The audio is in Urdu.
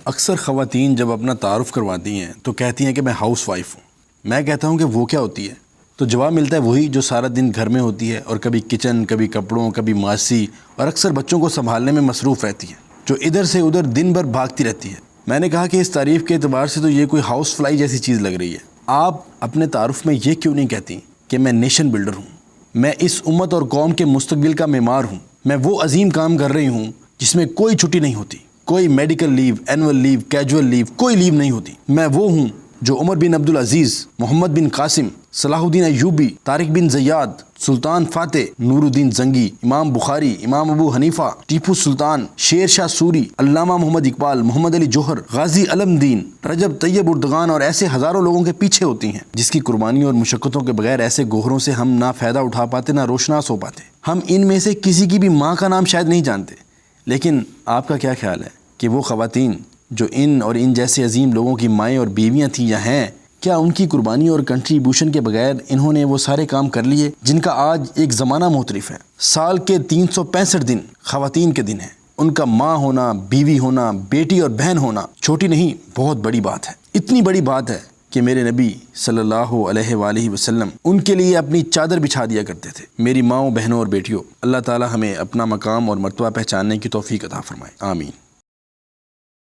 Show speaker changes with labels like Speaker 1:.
Speaker 1: اکثر خواتین جب اپنا تعارف کرواتی ہیں تو کہتی ہیں کہ میں ہاؤس وائف ہوں۔ میں کہتا ہوں کہ وہ کیا ہوتی ہے؟ تو جواب ملتا ہے وہی جو سارا دن گھر میں ہوتی ہے اور کبھی کچن، کبھی کپڑوں، کبھی ماسی اور اکثر بچوں کو سنبھالنے میں مصروف رہتی ہے، جو ادھر سے ادھر دن بھر بھاگتی رہتی ہے۔ میں نے کہا کہ اس تعریف کے اعتبار سے تو یہ کوئی ہاؤس فلائی جیسی چیز لگ رہی ہے۔ آپ اپنے تعارف میں یہ کیوں نہیں کہتی کہ میں نیشن بلڈر ہوں، میں اس امت اور قوم کے مستقبل کا معمار ہوں، میں وہ عظیم کام کر رہی ہوں جس میں کوئی چھٹی نہیں ہوتی، کوئی میڈیکل لیو، اینول لیو، کیجول لیو، کوئی لیو نہیں ہوتی۔ میں وہ ہوں جو عمر بن عبدالعزیز، محمد بن قاسم، صلاح الدین ایوبی، طارق بن زیاد، سلطان فاتح، نور الدین زنگی، امام بخاری، امام ابو حنیفہ، ٹیپو سلطان، شیر شاہ سوری، علامہ محمد اقبال، محمد علی جوہر، غازی علم دین، رجب طیب اردگان اور ایسے ہزاروں لوگوں کے پیچھے ہوتی ہیں جس کی قربانی اور مشقتوں کے بغیر ایسے گوہروں سے ہم نہ فائدہ اٹھا پاتے نہ روشناس ہو پاتے۔ ہم ان میں سے کسی کی بھی ماں کا نام شاید نہیں جانتے، لیکن آپ کا کیا خیال ہے کہ وہ خواتین جو ان اور ان جیسے عظیم لوگوں کی مائیں اور بیویاں تھیں یا ہیں، کیا ان کی قربانی اور کنٹریبیوشن کے بغیر انہوں نے وہ سارے کام کر لیے جن کا آج ایک زمانہ مختلف ہے؟ سال کے 365 دن خواتین کے دن ہیں۔ ان کا ماں ہونا، بیوی ہونا، بیٹی اور بہن ہونا چھوٹی نہیں، بہت بڑی بات ہے۔ اتنی بڑی بات ہے کہ میرے نبی صلی اللہ علیہ وآلہ وسلم ان کے لیے اپنی چادر بچھا دیا کرتے تھے۔ میری ماؤں، بہنوں اور بیٹیوں، اللہ تعالی ہمیں اپنا مقام اور مرتبہ پہچاننے کی توفیق عطا فرمائے، آمین۔